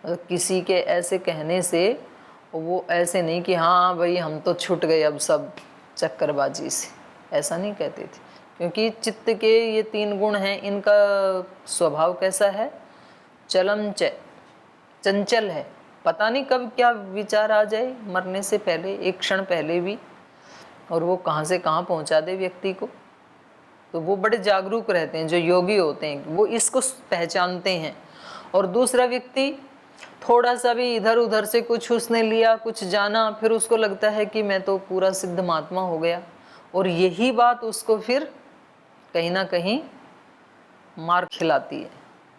किसी के ऐसे कहने से वो ऐसे नहीं कि हाँ भाई हम तो छूट गए अब सब चक्करबाजी से, ऐसा नहीं कहते थे। क्योंकि चित्त के ये 3 गुण हैं, इनका स्वभाव कैसा है, चंचल है। पता नहीं कब क्या विचार आ जाए, मरने से पहले, एक क्षण पहले भी, और वो कहाँ से कहाँ पहुँचा दे व्यक्ति को। तो वो बड़े जागरूक रहते हैं, जो योगी होते हैं वो इसको पहचानते हैं। और दूसरा व्यक्ति थोड़ा सा भी इधर उधर से कुछ उसने लिया, कुछ जाना, फिर उसको लगता है कि मैं तो पूरा सिद्ध महात्मा हो गया, और यही बात उसको फिर कहीं ना कहीं मार खिलाती है।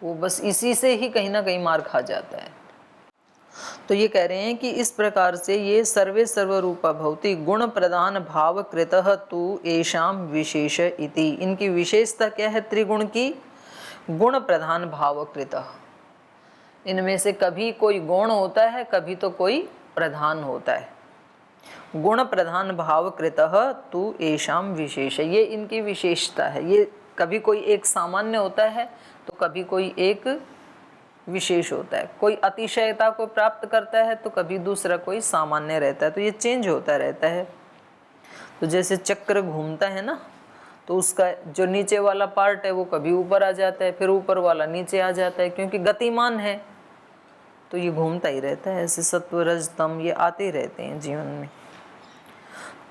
वो बस इसी से ही कहीं ना कहीं मार खा जाता है। तो ये कह रहे हैं कि इस प्रकार से ये सर्वे सर्वरूपा भवति गुण प्रधान भाव कृतः तु येषाम विशेष इति। इनकी विशेषता क्या है त्रिगुण की, गुण प्रधान भाव कृतः। इनमें से कभी कोई गौण होता है, कभी तो कोई प्रधान होता है। गुण प्रधान भाव कृतः तु येषाम विशेष, ये इनकी विशेषता है। ये कभी कोई एक सामान्य होता है तो कभी कोई एक विशेष होता है। कोई अतिशयता को प्राप्त करता है तो कभी दूसरा कोई सामान्य रहता है। तो ये चेंज होता रहता है। तो जैसे चक्र घूमता है ना, तो उसका जो नीचे वाला पार्ट है वो कभी ऊपर आ जाता है, फिर ऊपर वाला नीचे आ जाता है, क्योंकि गतिमान है तो ये घूमता ही रहता है। ऐसे सत्व रज तम ये आते रहते हैं जीवन में।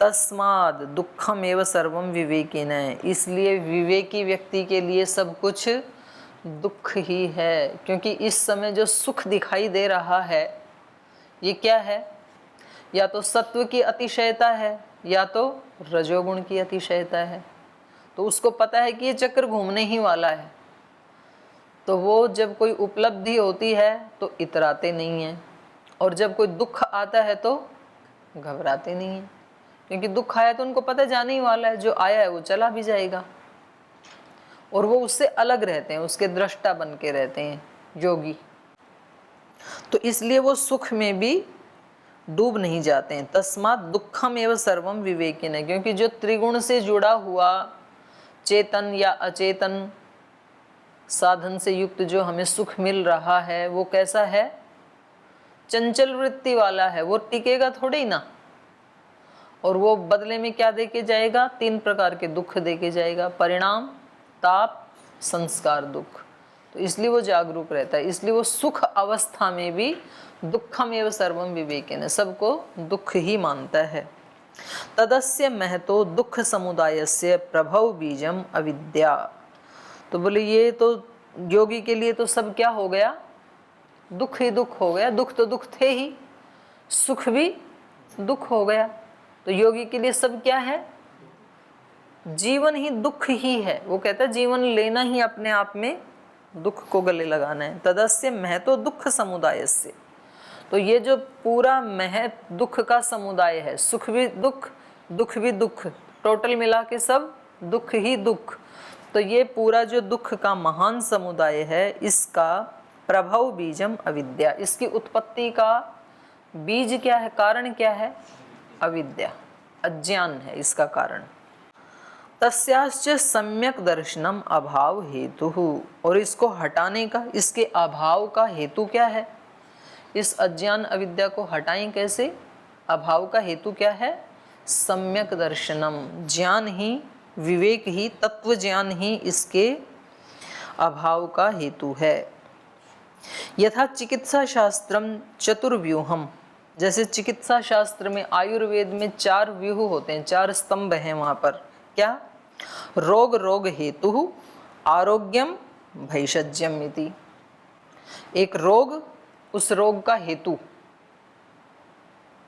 तस्माद दुखम एव सर्वम विवेकिन, इसलिए विवेकी व्यक्ति के लिए सब कुछ दुख ही है। क्योंकि इस समय जो सुख दिखाई दे रहा है ये क्या है, या तो सत्व की अतिशयता है या तो रजोगुण की अतिशयता है। तो उसको पता है कि ये चक्र घूमने ही वाला है, तो वो जब कोई उपलब्धि होती है तो इतराते नहीं हैं, और जब कोई दुख आता है तो घबराते नहीं हैं। क्योंकि दुख आया तो उनको पता जाने ही वाला है, जो आया है वो चला भी जाएगा, और वो उससे अलग रहते हैं, उसके दृष्टा बन के रहते हैं योगी। तो इसलिए वो सुख में भी डूब नहीं जाते हैं। तस्मात् दुखम एवं सर्वम विवेकिन है, क्योंकि जो त्रिगुण से जुड़ा हुआ चेतन या अचेतन साधन से युक्त जो हमें सुख मिल रहा है वो कैसा है, चंचल वृत्ति वाला है। वो टिकेगा थोड़ी ना, और वो बदले में क्या देके जाएगा, 3 प्रकार के दुख देके जाएगा, परिणाम, ताप, संस्कार दुख। तो इसलिए वो जागरूक रहता है। इसलिए वो सुख अवस्था में भी दुखम एवं सर्वम विवेकिन, सबको दुख ही मानता है। तदस्य महतो दुख समुदायस्य प्रभव बीजम अविद्या। तो बोले ये तो योगी के लिए तो सब क्या हो गया, दुख ही दुख हो गया। दुख तो दुख थे ही, सुख भी दुख हो गया। तो योगी के लिए सब क्या है, जीवन ही दुख ही है। वो कहता है जीवन लेना ही अपने आप में दुख को गले लगाना है। तदस्य महतो दुख समुदाय से, तो ये जो पूरा महत दुख का समुदाय है, सुख भी दुख, दुख भी दुख, टोटल मिला के सब दुख ही दुख। तो ये पूरा जो दुख का महान समुदाय है, इसका प्रभव बीजम अविद्या, इसकी उत्पत्ति का बीज क्या है, कारण क्या है, अविद्या, अज्ञान है इसका कारण। तस्याश्च सम्यक दर्शनम अभाव हेतु, और इसको हटाने का, इसके अभाव का हेतु क्या है, इस अज्ञान अविद्या को हटाएं कैसे, अभाव का हेतु क्या है, सम्यक दर्शनम, ज्ञान ही, विवेक ही, तत्व ज्ञान ही इसके अभाव का हेतु है। यथा चिकित्सा शास्त्रम चतुर्व्यूहम, जैसे चिकित्सा शास्त्र में, आयुर्वेद में 4 व्यूह होते हैं, 4 स्तंभ हैं वहाँ पर। क्या, रोग रोग हेतु, आरोग्यम, भैषज्यम इति। एक रोग, उस रोग का हेतु,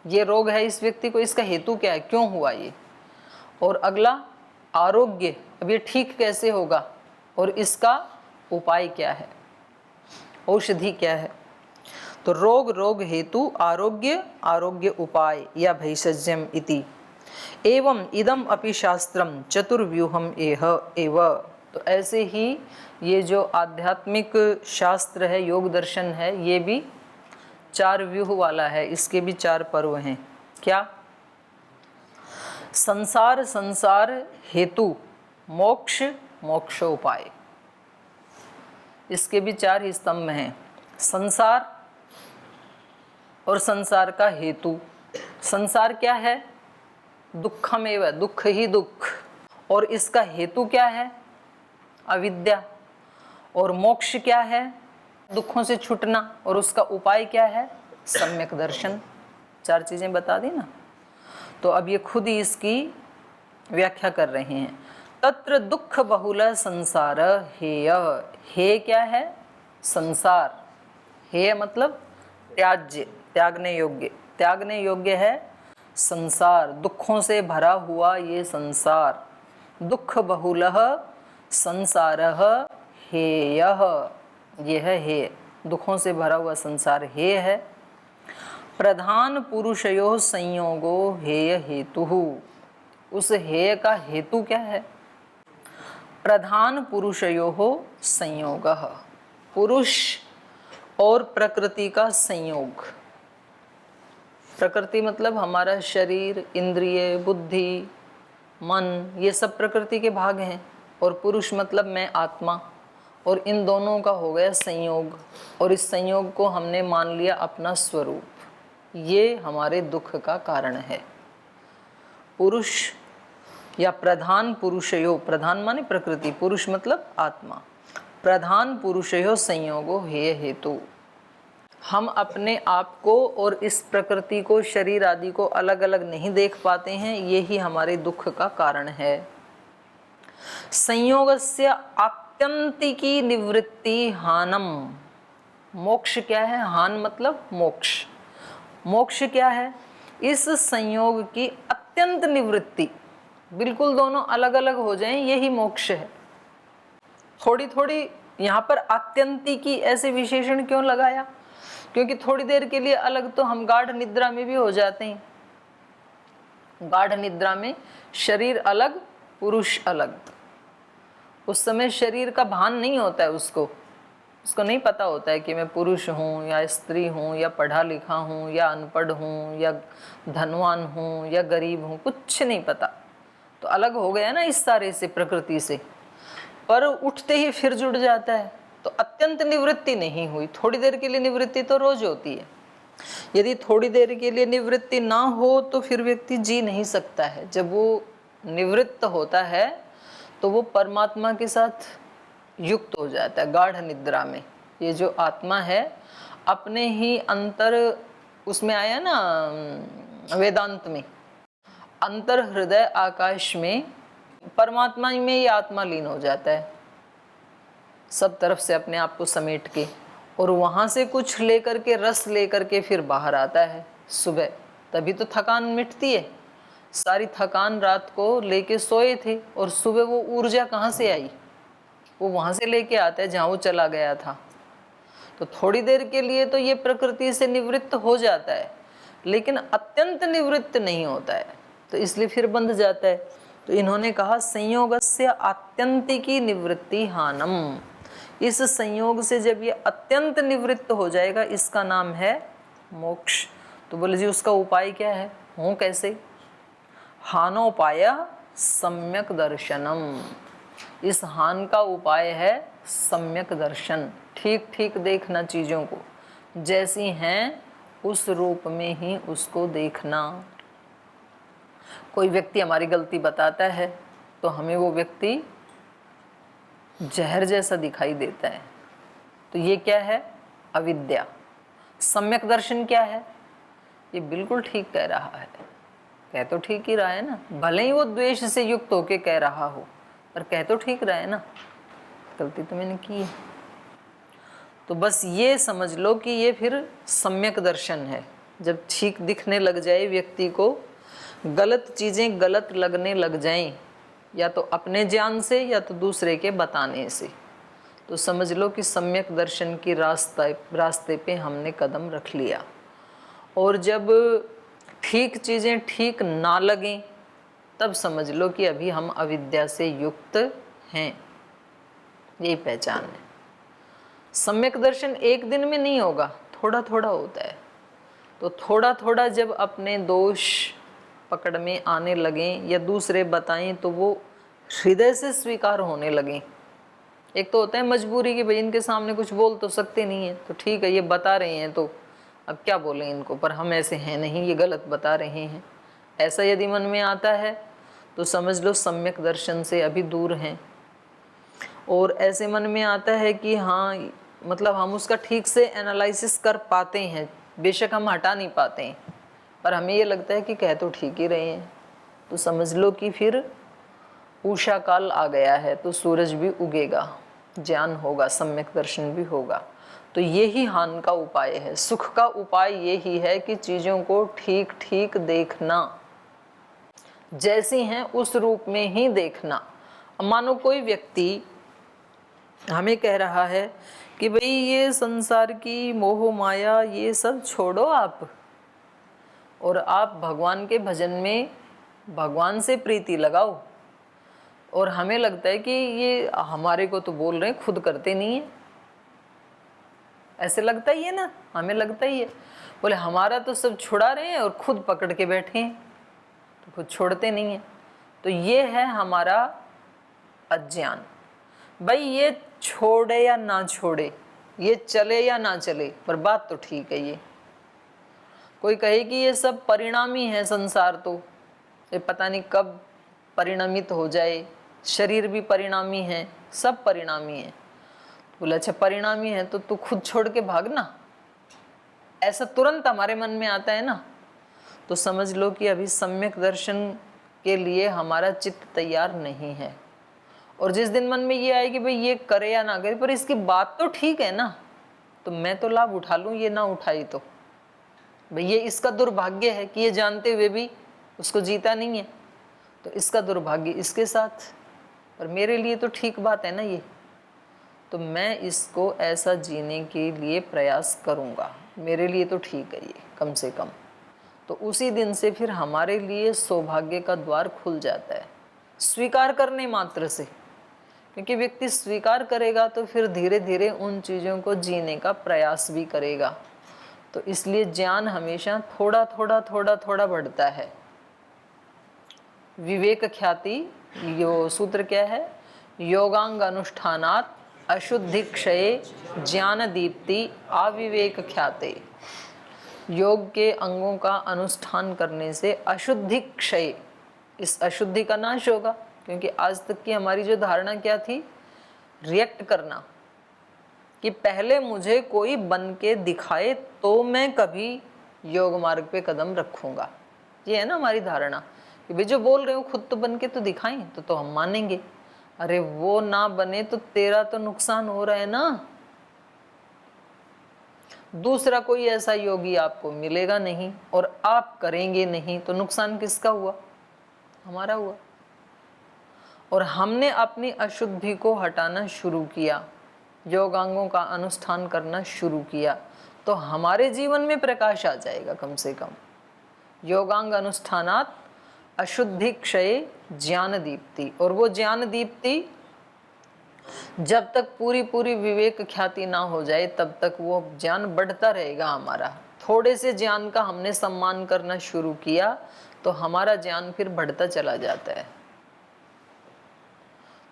ये रोग है इस व्यक्ति को, इसका हेतु क्या है, क्यों हुआ ये। और अगला आरोग्य, अब ये ठीक कैसे होगा, और इसका उपाय क्या है, औषधि क्या है। तो रोग रोग हेतु, आरोग्य आरोग्य उपाय, या भैषज्यम इति। एवं इदम अपि शास्त्रम चतुर्व्यूहम एह एव। तो ऐसे ही ये जो आध्यात्मिक शास्त्र है, योग दर्शन है, ये भी 4 व्यूह वाला है। इसके भी 4 पर्व हैं। क्या, संसार संसार हेतु, मोक्ष मोक्षोपाय, इसके भी 4 ही स्तंभ हैं। संसार और संसार का हेतु। संसार क्या है? दुखमेव, दुख ही दुख। और इसका हेतु क्या है? अविद्या। और मोक्ष क्या है? दुखों से छूटना। और उसका उपाय क्या है? सम्यक दर्शन। 4 चीजें बता दी ना। तो अब ये खुद ही इसकी व्याख्या कर रहे हैं। तत्र दुख बहुल संसार हेय। हे क्या है? संसार। हेय मतलब त्याज्य, त्यागने योग्य। त्यागने योग्य है संसार, दुखों से भरा हुआ ये संसार। दुख बहुलः संसारः हेयः। यह हेय, दुखों से भरा हुआ संसार हेय है। प्रधान पुरुषयोः संयोगो हेय हेतुः। उस हेय का हेतु क्या है? प्रधान पुरुषयोः संयोगः। पुरुष और प्रकृति का संयोग। प्रकृति मतलब हमारा शरीर, इंद्रिय, बुद्धि, मन, ये सब प्रकृति के भाग हैं। और पुरुष मतलब मैं आत्मा। और इन दोनों का हो गया संयोग। और इस संयोग को हमने मान लिया अपना स्वरूप। ये हमारे दुख का कारण है। पुरुष या प्रधान पुरुषयो, प्रधान माने प्रकृति, पुरुष मतलब आत्मा। प्रधान पुरुषयो संयोगो हेय हेतु। हम अपने आप को और इस प्रकृति को, शरीर आदि को अलग अलग नहीं देख पाते हैं। यही हमारे दुख का कारण है। संयोगस्य आत्यंतिकी निवृत्ति हानम। मोक्ष क्या है? हान मतलब मोक्ष। मोक्ष क्या है? इस संयोग की अत्यंत निवृत्ति, बिल्कुल दोनों अलग अलग हो जाएं, यही मोक्ष है। थोड़ी थोड़ी यहाँ पर आत्यंतिकी ऐसे विशेषण क्यों लगाया? क्योंकि थोड़ी देर के लिए अलग तो हम गाढ़ निद्रा में भी हो जाते हैं। गाढ़ निद्रा में शरीर अलग, पुरुष अलग। उस समय शरीर का भान नहीं होता है, उसको नहीं पता होता है कि मैं पुरुष हूँ या स्त्री हूँ या पढ़ा लिखा हूँ या अनपढ़ हूँ या धनवान हूँ या गरीब हूँ, कुछ नहीं पता। तो अलग हो गया ना इस सारे से, प्रकृति से। पर उठते ही फिर जुड़ जाता है। तो अत्यंत निवृत्ति नहीं हुई। थोड़ी देर के लिए निवृत्ति तो रोज होती है। यदि थोड़ी देर के लिए निवृत्ति ना हो तो फिर व्यक्ति जी नहीं सकता है। जब वो निवृत्त होता है तो वो परमात्मा के साथ युक्त हो जाता है गाढ़ निद्रा में। ये जो आत्मा है अपने ही अंतर, उसमें आया ना वेदांत में, अंतर हृदय आकाश में परमात्मा में ये आत्मा लीन हो जाता है, सब तरफ से अपने आप को समेट के। और वहाँ से कुछ लेकर के, रस लेकर के फिर बाहर आता है सुबह। तभी तो थकान मिटती है। सारी थकान रात को लेके सोए थे और सुबह वो ऊर्जा कहाँ से आई? वो वहाँ से लेके आता है जहाँ वो चला गया था। तो थोड़ी देर के लिए तो ये प्रकृति से निवृत्त हो जाता है, लेकिन अत्यंत निवृत्त नहीं होता है। तो इसलिए फिर बंध जाता है। तो इन्होंने कहा संयोगस्य आत्यंतिकी निवृत्ति हानम। इस संयोग से जब ये अत्यंत निवृत्त हो जाएगा, इसका नाम है मोक्ष। तो बोले जी उसका उपाय क्या है? हो कैसे? हानोपाय सम्यक दर्शनम। इस हान का उपाय है सम्यक दर्शन। ठीक ठीक देखना चीज़ों को, जैसी हैं उस रूप में ही उसको देखना। कोई व्यक्ति हमारी गलती बताता है तो हमें वो व्यक्ति जहर जैसा दिखाई देता है। तो ये क्या है? अविद्या। सम्यक दर्शन क्या है? ये बिल्कुल ठीक कह रहा है। कह तो ठीक ही रहा है ना, भले ही वो द्वेष से युक्त होके कह रहा हो, पर कह तो ठीक रहा है ना। गलती तो मैंने की है। तो बस ये समझ लो कि ये फिर सम्यक दर्शन है। जब ठीक दिखने लग जाए व्यक्ति को, गलत चीज़ें गलत लगने लग जाएं, या तो अपने ज्ञान से या तो दूसरे के बताने से, तो समझ लो कि सम्यक दर्शन की रास्ते पे हमने कदम रख लिया। और जब ठीक चीज़ें ठीक ना लगें तब समझ लो कि अभी हम अविद्या से युक्त हैं। यही पहचान है। सम्यक दर्शन एक दिन में नहीं होगा, थोड़ा थोड़ा होता है। तो थोड़ा थोड़ा जब अपने दोष पकड़ में आने लगें या दूसरे बताएं तो वो हृदय से स्वीकार होने लगें। एक तो होता है मजबूरी कि भाई इनके सामने कुछ बोल तो सकते नहीं है, तो ठीक है ये बता रहे हैं तो अब क्या बोलें इनको, पर हम ऐसे हैं नहीं, ये गलत बता रहे हैं। ऐसा यदि मन में आता है तो समझ लो सम्यक दर्शन से अभी दूर हैं। और ऐसे मन में आता है कि हाँ मतलब हम उसका ठीक से एनालिसिस कर पाते हैं, बेशक हम हटा नहीं पाते हैं, पर हमें ये लगता है कि कह तो ठीक ही रहे हैं, तो समझ लो कि फिर उषा काल आ गया है, तो सूरज भी उगेगा, ज्ञान होगा, सम्यक दर्शन भी होगा। तो यही हान का उपाय है। सुख का उपाय यही है कि चीज़ों को ठीक ठीक देखना, जैसी हैं उस रूप में ही देखना। मानो कोई व्यक्ति हमें कह रहा है कि भाई ये संसार की मोह माया ये सब छोड़ो आप, और आप भगवान के भजन में भगवान से प्रीति लगाओ। और हमें लगता है कि ये हमारे को तो बोल रहे हैं, खुद करते नहीं है। ऐसे लगता ही है ना, हमें लगता ही है। बोले हमारा तो सब छुड़ा रहे हैं और खुद पकड़ के बैठे हैं, तो खुद छोड़ते नहीं है। तो ये है हमारा अज्ञान। भाई ये छोड़े या ना छोड़े, ये चले या ना चले, पर बात तो ठीक है। ये कोई कहे कि ये सब परिणामी है संसार, तो ये पता नहीं कब परिणामित हो जाए, शरीर भी परिणामी है, सब परिणामी है। बोला अच्छा परिणामी है तो तू खुद छोड़ के भागना, ऐसा तुरंत हमारे मन में आता है ना। तो समझ लो कि अभी सम्यक दर्शन के लिए हमारा चित्त तैयार नहीं है। और जिस दिन मन में ये आए कि भाई ये करे या ना करे, पर इसकी बात तो ठीक है ना, तो मैं तो लाभ उठा लूँ, ये ना उठाई तो भाई ये इसका दुर्भाग्य है कि ये जानते हुए भी उसको जीता नहीं है, तो इसका दुर्भाग्य इसके साथ, पर मेरे लिए तो ठीक बात है ना ये, तो मैं इसको ऐसा जीने के लिए प्रयास करूँगा, मेरे लिए तो ठीक है ये कम से कम। तो उसी दिन से फिर हमारे लिए सौभाग्य का द्वार खुल जाता है, स्वीकार करने मात्र से। क्योंकि व्यक्ति स्वीकार करेगा तो फिर धीरे धीरे उन चीज़ों को जीने का प्रयास भी करेगा। तो इसलिए ज्ञान हमेशा थोड़ा थोड़ा थोड़ा थोड़ा बढ़ता है। विवेक ख्याति, यो सूत्र क्या है? योगांग अनुष्ठानात् अशुद्धि क्षये ज्ञान दीप्ति अविवेक ख्याते। योग के अंगों का अनुष्ठान करने से अशुद्धि क्षय, इस अशुद्धि का नाश होगा। क्योंकि आज तक की हमारी जो धारणा क्या थी, रिएक्ट करना, कि पहले मुझे कोई बन के दिखाए तो मैं कभी योग मार्ग पे कदम रखूंगा। ये है ना हमारी धारणा कि भाई जो बोल रहे हो खुद तो बन के तो दिखाएं तो हम मानेंगे। अरे वो ना बने तो तेरा तो नुकसान हो रहा है ना। दूसरा कोई ऐसा योगी आपको मिलेगा नहीं और आप करेंगे नहीं, तो नुकसान किसका हुआ? हमारा हुआ। और हमने अपनी अशुद्धि को हटाना शुरू किया, योगांगों का अनुष्ठान करना शुरू किया, तो हमारे जीवन में प्रकाश आ जाएगा कम से कम। योगांग अनुष्ठानात् अशुद्धि क्षय ज्ञान दीप्ति। और वो ज्ञान दीप्ति जब तक पूरी पूरी विवेक ख्याति ना हो जाए तब तक वो ज्ञान बढ़ता रहेगा हमारा। थोड़े से ज्ञान का हमने सम्मान करना शुरू किया तो हमारा ज्ञान फिर बढ़ता चला जाता है।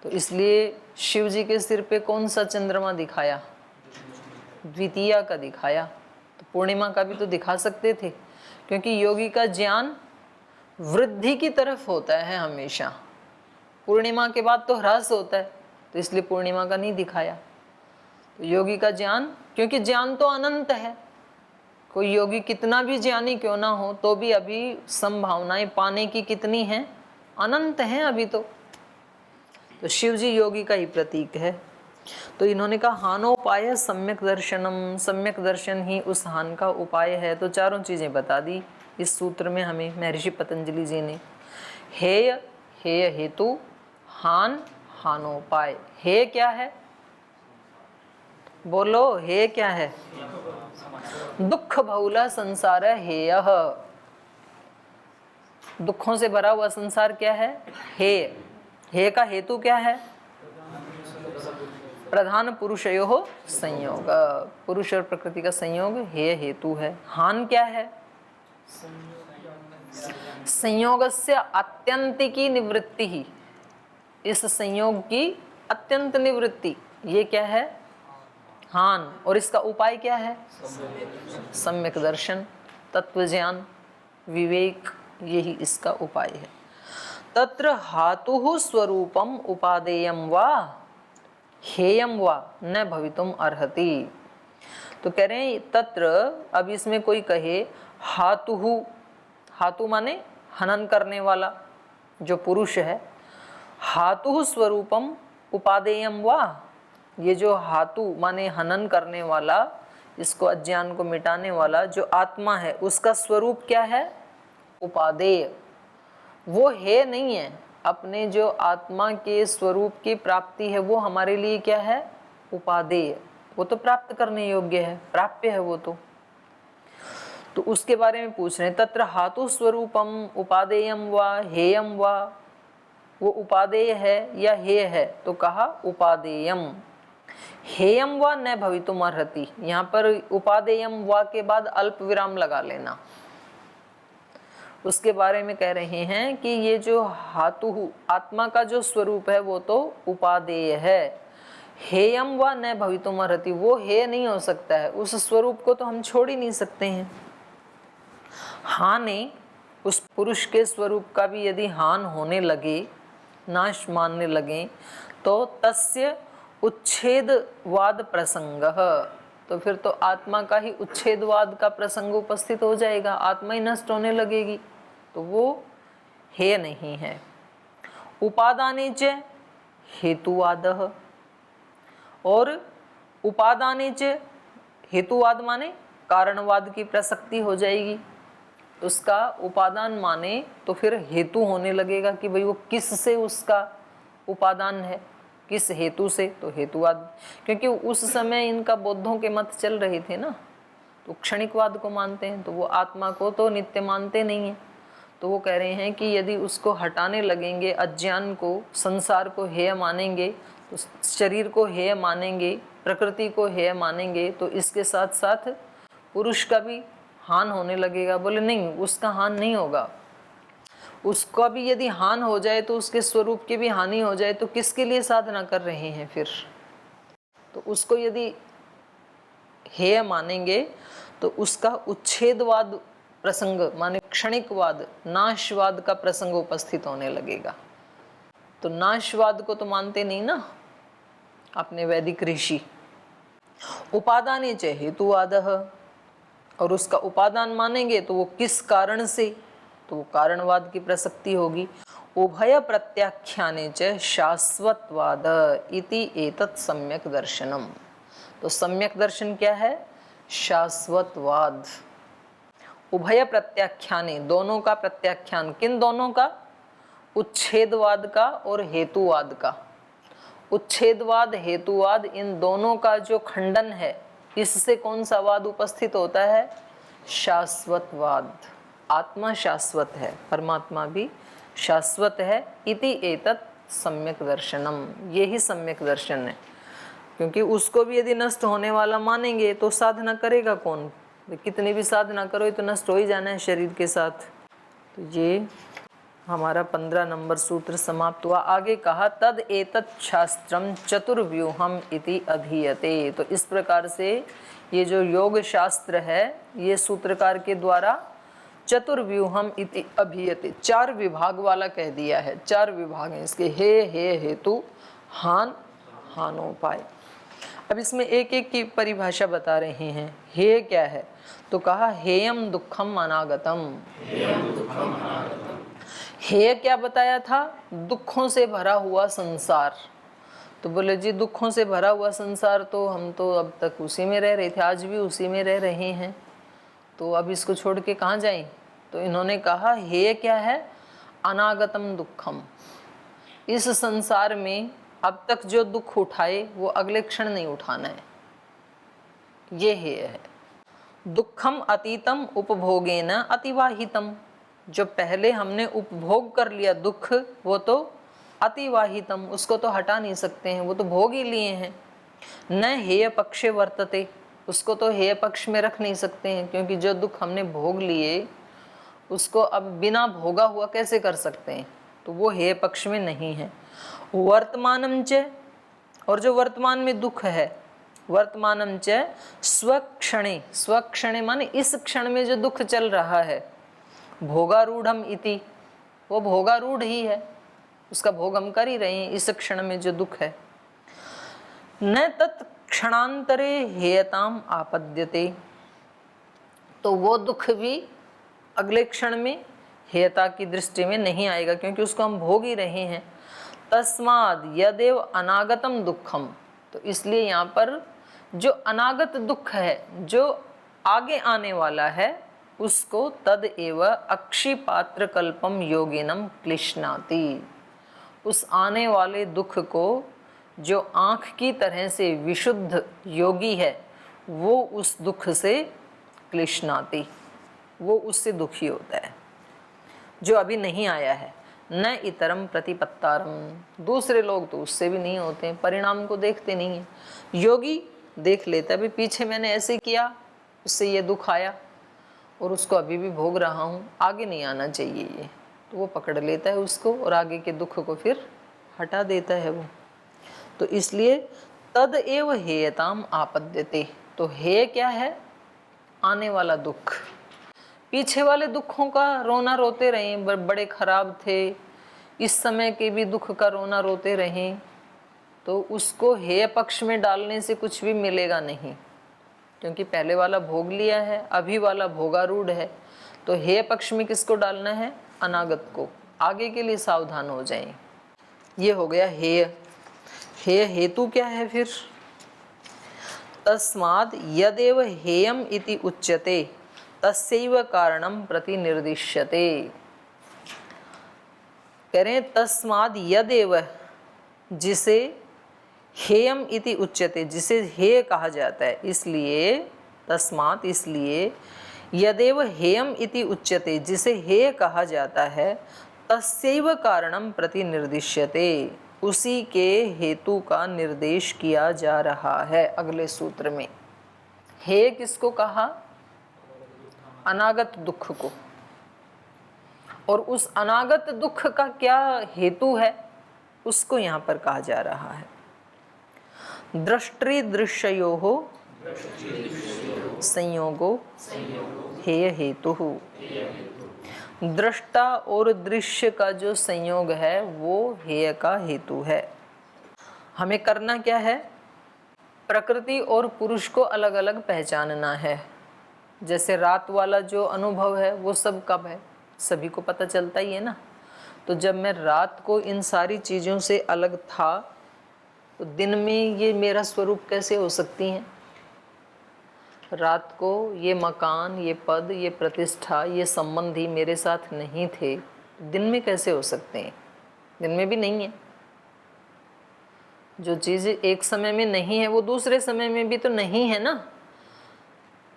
तो इसलिए शिव जी के सिर पे कौन सा चंद्रमा दिखाया? द्वितीया का दिखाया। तो पूर्णिमा का भी तो दिखा सकते थे, क्योंकि योगी का ज्ञान वृद्धि की तरफ होता है हमेशा। पूर्णिमा के बाद तो ह्रास होता है, तो इसलिए पूर्णिमा का नहीं दिखाया। तो योगी का ज्ञान, क्योंकि ज्ञान तो अनंत है, कोई योगी कितना भी ज्ञानी क्यों ना हो तो भी अभी संभावनाएं पाने की कितनी हैं? अनंत हैं अभी तो शिव जी योगी का ही प्रतीक है। तो इन्होंने कहा हानोपाय सम्यक दर्शनम, सम्यक दर्शन ही उस हान का उपाय है। तो चारों चीज़ें बता दी इस सूत्र में हमें महर्षि पतंजलि जी ने। हेय, हेय हेतु, हान, हानोपाय। हे क्या है? बोलो, हे क्या है? दुख बहुला संसार हेय, दुखों से भरा हुआ संसार क्या है? हे। हे का हेतु क्या है? प्रधान पुरुषयोः संयोग, पुरुष और प्रकृति का संयोग हे हेतु है। हान क्या है? संयोगस्य आत्यंतिकी निवृत्ति ही, इस संयोग की अत्यंत निवृत्ति, ये क्या है? हान। और इसका उपाय क्या है? सम्यक दर्शन, तत्व ज्ञान, विवेक, यही इसका उपाय है। तत्र हातुः स्वरूपम उपादेयम वा हेयम वा न भवितुम अर्हति। तो कह रहे हैं तत्र, अब इसमें कोई कहे हातुः, हातु माने हनन करने वाला जो पुरुष है, हातुः स्वरूपम उपादेयम वा, ये जो हातु माने हनन करने वाला, इसको अज्ञान को मिटाने वाला जो आत्मा है, उसका स्वरूप क्या है? उपादेय। वो है नहीं है, अपने जो आत्मा के स्वरूप की प्राप्ति है वो हमारे लिए क्या है? उपादेय। वो तो प्राप्त करने योग्य है, प्राप्य है वो तो उसके बारे में पूछ रहे हैं। तत्र हातु स्वरूपम उपादेयम वा हेयम वा, वो उपादेय है या हेय है? तो कहा उपादेयम। हेयम वा न भवितुम अर्हति, यहाँ पर उपादेयम वा के बाद अल्प विराम लगा लेना। उसके बारे में कह रहे हैं कि ये जो हातु आत्मा का जो स्वरूप है वो तो उपादेय है। हेयम वा न भवितुम अर्हति, वो हेय नहीं हो सकता है, उस स्वरूप को तो हम छोड़ ही नहीं सकते हैं। हानि, उस पुरुष के स्वरूप का भी यदि हान होने लगे, नाश मानने लगे, तो तस्य उच्छेदवाद प्रसंगः, तो फिर तो आत्मा का ही उच्छेदवाद का प्रसंग उपस्थित हो जाएगा, आत्मा ही नष्ट होने लगेगी, तो वो हेय नहीं है। उपादाने च हेतुवादः, और उपादाने च, हेतुवाद माने कारणवाद की प्रसक्ति हो जाएगी, उसका उपादान माने तो फिर हेतु होने लगेगा कि भाई वो किस से उसका उपादान है, किस हेतु से, तो हेतुवाद। क्योंकि उस समय इनका बौद्धों के मत चल रहे थे ना, तो क्षणिकवाद को मानते हैं, तो वो आत्मा को तो नित्य मानते नहीं हैं। तो वो कह रहे हैं कि यदि उसको हटाने लगेंगे, अज्ञान को, संसार को हेय मानेंगे, तो शरीर को हेय मानेंगे, प्रकृति को हेय मानेंगे, तो इसके साथ साथ पुरुष का भी हान होने लगेगा। बोले नहीं, उसका हान नहीं होगा, उसका भी यदि हान हो जाए तो उसके स्वरूप की भी हानि हो जाए, तो किसके लिए साधना कर रहे हैं फिर? तो उसको यदि हेय मानेंगे तो उसका उच्छेदवाद प्रसंग माने क्षणिकवाद, नाशवाद का प्रसंग उपस्थित होने लगेगा। तो नाशवाद को तो मानते नहीं ना अपने वैदिक ऋषि। उपादाने च हेतुवादः, और उसका उपादान मानेंगे तो वो किस कारण से, तो वो कारणवाद की प्रसक्ति होगी। उभय प्रत्याख्याने च शाश्वतवाद इति एतत् सम्यक दर्शनम। तो सम्यक दर्शन क्या है? शाश्वतवाद। उभय प्रत्याख्याने, दोनों का प्रत्याख्यान, किन दोनों का? उच्छेदवाद का और हेतुवाद का। उच्छेदवाद, हेतुवाद, इन दोनों का जो खंडन है, इससे कौन सा वाद उपस्थित होता है? शाश्वतवाद। आत्मा शाश्वत है, परमात्मा भी शाश्वत है। इति एतत् सम्यक दर्शनम, ये ही सम्यक दर्शन है। क्योंकि उसको भी यदि नष्ट होने वाला मानेंगे तो साधना करेगा कौन? कितनी भी साधना करो ये तो नष्ट हो ही जाना है शरीर के साथ। तो ये हमारा 15 नंबर सूत्र समाप्त हुआ। आगे कहा तद एतत् शास्त्रम चतुर्व्यूहम इति अधीयते। तो इस प्रकार से ये जो योग शास्त्र है ये सूत्रकार के द्वारा चतुर्व्यूहम इति अभीयते, 4 विभाग वाला कह दिया है। 4 विभाग हैं इसके, हे हेतु, हान, हानोपाय। अब इसमें एक एक की परिभाषा बता रहे हैं। हे क्या है? तो कहा हेयम दुखम अनागतम। हेय क्या बताया था? दुखों से भरा हुआ संसार। तो बोले जी दुखों से भरा हुआ संसार, तो हम तो अब तक उसी में रह रहे थे, आज भी उसी में रह रहे हैं, तो अब इसको छोड़ के कहाँ जाएं? तो इन्होंने कहा हेय क्या है? अनागतम दुखम। इस संसार में अब तक जो दुख उठाए वो अगले क्षण नहीं उठाना है, ये हेय है। दुखम अतीतम उपभोगेन अतिवाहितम, जो पहले हमने उपभोग कर लिया दुख, वो तो अतिवाहितम, उसको तो हटा नहीं सकते हैं, वो तो भोग ही लिए हैं। न हेय पक्षे वर्तते, उसको तो हेय पक्ष में रख नहीं सकते हैं, क्योंकि जो दुख हमने भोग लिए उसको अब बिना भोगा हुआ कैसे कर सकते हैं, तो वो हेय पक्ष में नहीं है। वर्तमानम च, और जो वर्तमान में दुख है वर्तमानम च स्वक्षणे, स्वक्षणे माने इस क्षण में जो दुख चल रहा है, भोगारूढ़म इति, वो भोगारूढ़ ही है, उसका भोग हम कर ही रहे हैं इस क्षण में जो दुख है। न तत् क्षणांतरे हेयताम आपद्यते, तो वो दुख भी अगले क्षण में हेयता की दृष्टि में नहीं आएगा, क्योंकि उसको हम भोग ही रहे हैं। तस्माद यदेव अनागतम दुखम, तो इसलिए यहाँ पर जो अनागत दुख है, जो आगे आने वाला है, उसको तद एव अक्षिपात्र कल्पम योगिनम क्लिश्नाति, उस आने वाले दुख को जो आँख की तरह से विशुद्ध योगी है, वो उस दुख से क्लिश्नाति, वो उससे दुखी होता है, जो अभी नहीं आया है। न इतरम प्रतिपत्तारम, दूसरे लोग तो उससे भी नहीं होते, परिणाम को देखते नहीं है। योगी देख लेता है, भी पीछे मैंने ऐसे किया, उससे ये दुख आया और उसको अभी भी भोग रहा हूँ, आगे नहीं आना चाहिए ये, तो वो पकड़ लेता है उसको और आगे के दुख को फिर हटा देता है वो। तो इसलिए तद एव हेयताम आपद्यते, तो हेय क्या है? आने वाला दुख। पीछे वाले दुखों का रोना रोते रहें, बड़े खराब थे, इस समय के भी दुख का रोना रोते रहें, तो उसको हेय पक्ष में डालने से कुछ भी मिलेगा नहीं, क्योंकि पहले वाला भोग लिया है, अभी वाला भोगारूढ़ है। तो हेय पक्ष में किसको डालना है? अनागत को। आगे के लिए सावधान हो जाएं। ये हो गया हेय। हेय हेतु क्या है फिर? तस्माद् यदेव हेयम इति उच्यते तस्यैव कारणम प्रति निर्दिश्यते। कह रहे हैं तस्माद् यदेव, जिसे हेयम इति उच्यते, जिसे हेय कहा जाता है, इसलिए तस्मात्, इसलिए यदेव हेयम इति उच्यते, जिसे हेय कहा जाता है, तस्यैव कारणम प्रति निर्दिश्यते, उसी के हेतु का निर्देश किया जा रहा है अगले सूत्र में। हेय किसको कहा? अनागत दुख को। और उस अनागत दुख का क्या हेतु है, उसको यहाँ पर कहा जा रहा है। दृष्टि दृश्ययोः संयोगो हेय हेतु। दृष्टा और दृश्य का जो संयोग है वो हेय का हेतु है। हमें करना क्या है? प्रकृति और पुरुष को अलग अलग पहचानना है। जैसे रात वाला जो अनुभव है वो सब कब है? सभी को पता चलता ही है ना। तो जब मैं रात को इन सारी चीज़ों से अलग था, तो दिन में ये मेरा स्वरूप कैसे हो सकती हैं? रात को ये मकान, ये पद, ये प्रतिष्ठा, ये संबंधी मेरे साथ नहीं थे, दिन में कैसे हो सकते हैं? दिन में भी नहीं है। जो चीज़ एक समय में नहीं है वो दूसरे समय में भी तो नहीं है ना।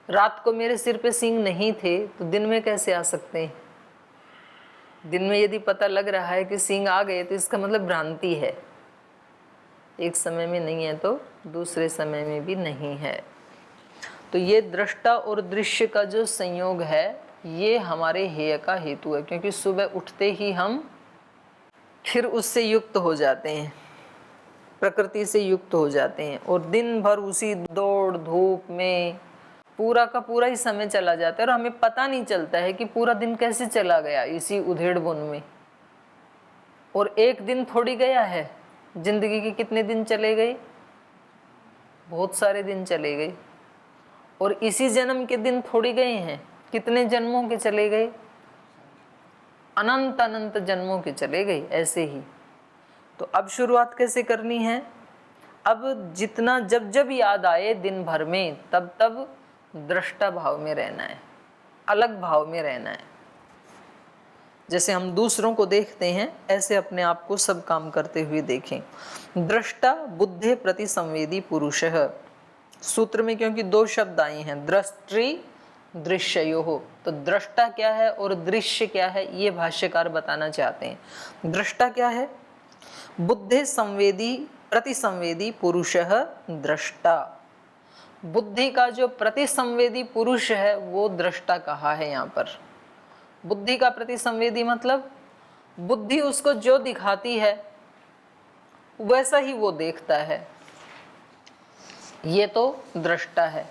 रात को मेरे सिर पे सींग नहीं थे तो दिन में कैसे आ सकते हैं? दिन में यदि पता लग रहा है कि सींग आ गए तो इसका मतलब भ्रांति है। एक समय में नहीं है तो दूसरे समय में भी नहीं है। तो ये दृष्टा और दृश्य का जो संयोग है ये हमारे हेय का हेतु है, क्योंकि सुबह उठते ही हम फिर उससे युक्त हो जाते हैं, प्रकृति से युक्त हो जाते हैं, और दिन भर उसी दौड़ धूप में पूरा का पूरा ही समय चला जाता है और हमें पता नहीं चलता है कि पूरा दिन कैसे चला गया इसी उधेड़ बुन में। और एक दिन थोड़ी गया है, जिंदगी के कितने दिन चले गए? बहुत सारे दिन चले गए। और इसी जन्म के दिन थोड़ी गए हैं, कितने जन्मों के चले गए? अनंत अनंत जन्मों के चले गए ऐसे ही। तो अब शुरुआत कैसे करनी है? अब जितना जब जब याद आए दिन भर में तब तब दृष्टा भाव में रहना है, अलग भाव में रहना है। जैसे हम दूसरों को देखते हैं ऐसे अपने आप को सब काम करते हुए देखें। दृष्टा बुद्धे प्रति संवेदी पुरुषः। सूत्र में क्योंकि दो शब्द आए हैं, दृष्टि दृश्ययोः, तो दृष्टा क्या है और दृश्य क्या है ये भाष्यकार बताना चाहते हैं। दृष्टा क्या है? बुद्धे संवेदी प्रतिसंवेदी पुरुषः दृष्टा। बुद्धि का जो प्रतिसंवेदी पुरुष है वो दृष्टा कहा है यहाँ पर। बुद्धि का प्रतिसंवेदी मतलब बुद्धि उसको जो दिखाती है वैसा ही वो देखता है। ये तो दृष्टा है।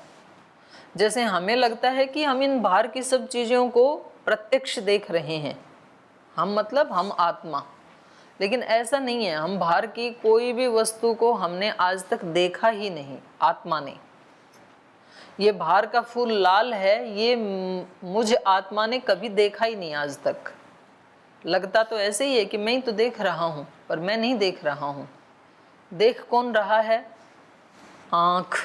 जैसे हमें लगता है कि हम इन बाहर की सब चीज़ों को प्रत्यक्ष देख रहे हैं, हम मतलब हम आत्मा, लेकिन ऐसा नहीं है। हम बाहर की कोई भी वस्तु को हमने आज तक देखा ही नहीं, आत्मा ने। ये बाहर का फूल लाल है, ये मुझ आत्मा ने कभी देखा ही नहीं आज तक। लगता तो ऐसे ही है कि मैं ही तो देख रहा हूँ, पर मैं नहीं देख रहा हूँ। देख कौन रहा है? आँख।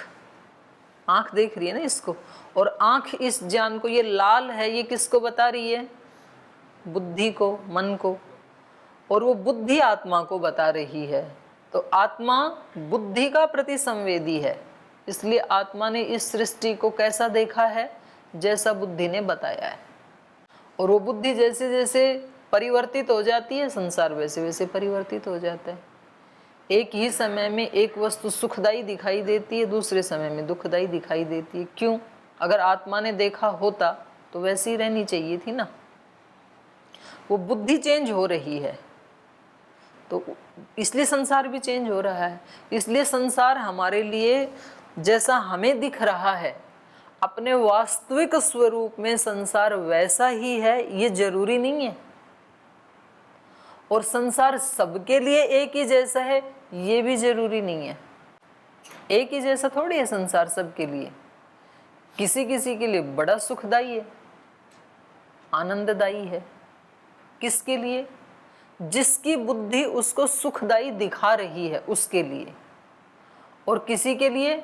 आँख देख रही है ना इसको, और आँख इस ज्ञान को, ये लाल है, ये किसको बता रही है? बुद्धि को, मन को, और वो बुद्धि आत्मा को बता रही है। तो आत्मा बुद्धि का प्रतिसंवेदी है, इसलिए आत्मा ने इस सृष्टि को कैसा देखा है? जैसा बुद्धि ने बताया है। और वो बुद्धि जैसे जैसे परिवर्तित हो जाती है, संसार वैसे वैसे परिवर्तित हो जाता है। एक ही समय में एक वस्तु सुखदायी दिखाई देती है, दूसरे समय में दुखदायी दिखाई देती है। क्यों? अगर आत्मा ने देखा होता तो वैसी ही रहनी चाहिए थी ना। वो बुद्धि चेंज हो रही है, तो इसलिए संसार भी चेंज हो रहा है। इसलिए संसार हमारे लिए जैसा हमें दिख रहा है, अपने वास्तविक स्वरूप में संसार वैसा ही है, ये जरूरी नहीं है। और संसार सबके लिए एक ही जैसा है, ये भी जरूरी नहीं है। एक ही जैसा थोड़ी है संसार सबके लिए। किसी किसी के लिए बड़ा सुखदायी है, आनंददायी है। किसके लिए? जिसकी बुद्धि उसको सुखदायी दिखा रही है उसके लिए। और किसी के लिए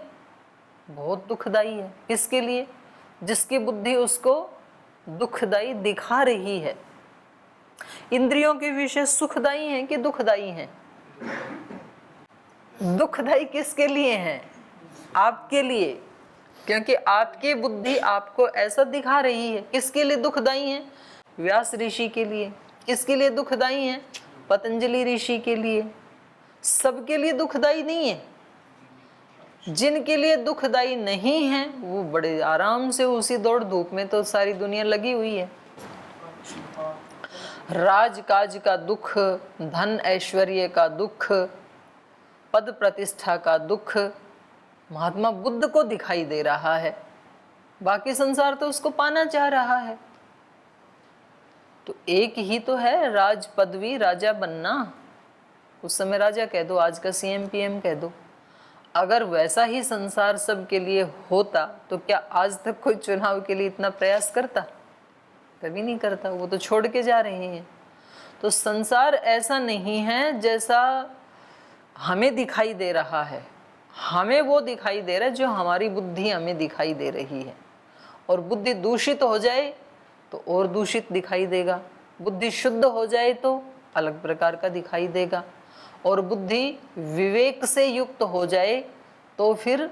बहुत दुखदायी है। किसके लिए? जिसकी बुद्धि उसको दुखदायी दिखा रही है। इंद्रियों के विषय सुखदायी हैं कि दुखदायी हैं? दुखदायी किसके लिए हैं? आपके लिए, क्योंकि आपकी बुद्धि आपको ऐसा दिखा रही है। किसके लिए दुखदायी है? व्यास ऋषि के लिए। किसके लिए दुखदायी है? पतंजलि ऋषि के लिए। सबके लिए दुखदायी नहीं है। जिनके लिए दुखदायी नहीं है वो बड़े आराम से उसी दौड़ धूप में तो सारी दुनिया लगी हुई है। राजकाज का दुख, धन ऐश्वर्य का दुख, पद प्रतिष्ठा का दुख महात्मा बुद्ध को दिखाई दे रहा है। बाकी संसार तो उसको पाना चाह रहा है। तो एक ही तो है राज पदवी, राजा बनना। उस समय राजा कह दो, आज का सीएम पीएम कह दो। अगर वैसा ही संसार सबके लिए होता तो क्या आज तक कोई चुनाव के लिए इतना प्रयास करता? कभी नहीं करता। वो तो छोड़ के जा रहे हैं। तो संसार ऐसा नहीं है जैसा हमें दिखाई दे रहा है। हमें वो दिखाई दे रहा है जो हमारी बुद्धि हमें दिखाई दे रही है। और बुद्धि दूषित हो जाए तो और दूषित दिखाई देगा। बुद्धि शुद्ध हो जाए तो अलग प्रकार का दिखाई देगा। और बुद्धि विवेक से युक्त हो जाए तो फिर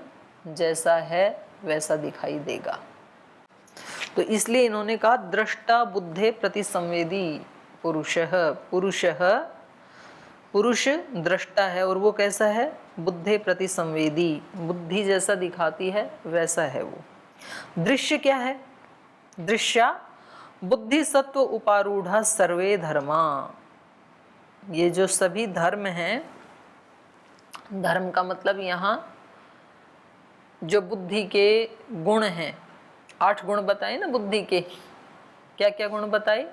जैसा है वैसा दिखाई देगा। तो इसलिए इन्होंने कहा दृष्टा बुद्धे प्रतिसंवेदी पुरुषः। पुरुष दृष्टा है और वो कैसा है? बुद्धे प्रतिसंवेदी, बुद्धि जैसा दिखाती है वैसा है वो। दृश्य क्या है? दृश्या बुद्धि सत्व उपारूढ़ा सर्वे धर्मा। ये जो सभी धर्म हैं, धर्म का मतलब यहाँ जो बुद्धि के गुण हैं, 8 गुण बताए ना बुद्धि के। क्या क्या गुण बताए?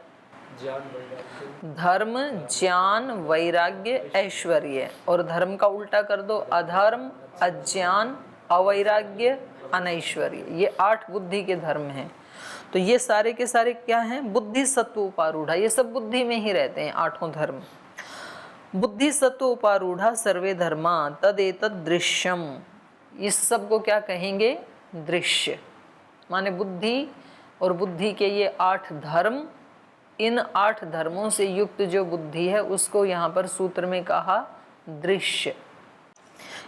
धर्म, ज्ञान, वैराग्य, ऐश्वर्य। और धर्म का उल्टा कर दो, अधर्म, अज्ञान, अवैराग्य, अनैश्वर्य। ये 8 बुद्धि के धर्म हैं। तो ये सारे के सारे क्या हैं? बुद्धि सत्व उपारूढ़ा। ये सब बुद्धि में ही रहते हैं 8 धर्म। बुद्धि सत्व उपारूढ़ा सर्वे धर्मा तदेतद दृश्यम। इस सब को क्या कहेंगे? दृश्य। माने बुद्धि और बुद्धि के ये 8 धर्म, इन 8 धर्मों से युक्त जो बुद्धि है उसको यहाँ पर सूत्र में कहा दृश्य।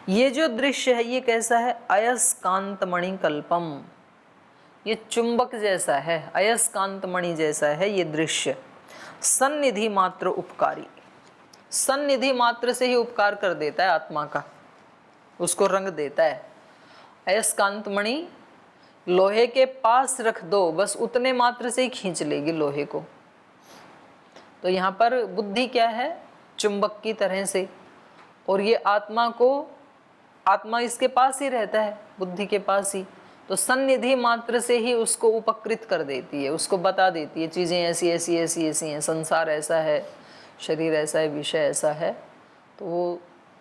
ये जो दृश्य है ये कैसा है? अयस्कांतमणि कल्पम। ये चुंबक जैसा है, अयस्कांतमणि जैसा है ये दृश्य। सन्निधि मात्र उपकारी। सन्निधि मात्र से ही उपकार कर देता है आत्मा का, उसको रंग देता है। अयस्कांतमणि लोहे के पास रख दो, बस उतने मात्र से ही खींच लेगी लोहे को। तो यहाँ पर बुद्धि क्या है? चुंबक की तरह से। और ये आत्मा को आत्मा इसके पास ही रहता है, बुद्धि के पास ही, तो सन्निधि मात्र से ही उसको उपकृत कर देती है, उसको बता देती है चीज़ें ऐसी ऐसी ऐसी ऐसी हैं, संसार ऐसा है, शरीर ऐसा है, विषय ऐसा है। तो वो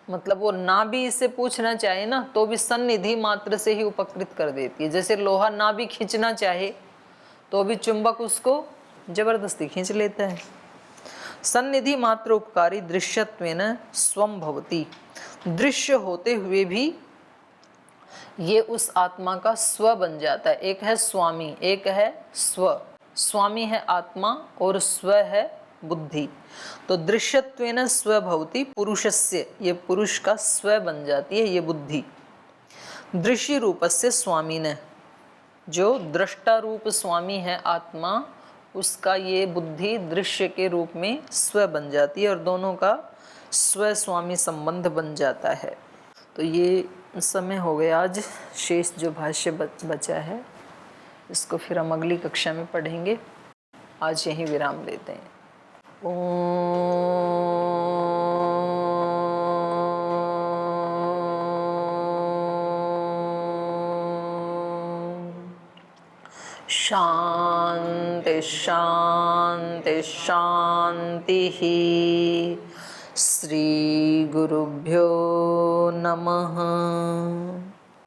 मतलब वो ना भी इससे पूछना चाहे ना तो भी सन्निधि मात्र से ही उपकृत कर देती है। जैसे लोहा ना भी खींचना चाहे तो भी चुंबक उसको जबरदस्ती खींच लेता है। सन्निधि मात्र उपकारी दृश्यत्वेन स्वम भवति, दृश्य होते हुए भी ये उस आत्मा का स्व बन जाता है। एक है स्वामी, एक है स्व। स्वामी है आत्मा और स्व है बुद्धि। तो दृश्यत्वेन स्व भवति पुरुषस्य, ये पुरुष का स्व बन जाती है ये बुद्धि। दृश्य रूपस्य स्वामी ने, जो दृष्टा रूप स्वामी है आत्मा, उसका ये बुद्धि दृश्य के रूप में स्व बन जाती है और दोनों का स्व स्वामी संबंध बन जाता है। तो ये समय हो गया। आज शेष जो भाष्य बचा है इसको फिर हम अगली कक्षा में पढ़ेंगे। आज यहीं विराम लेते हैं। ओम शांति शांति शांति। श्री गुरुभ्यो नमः।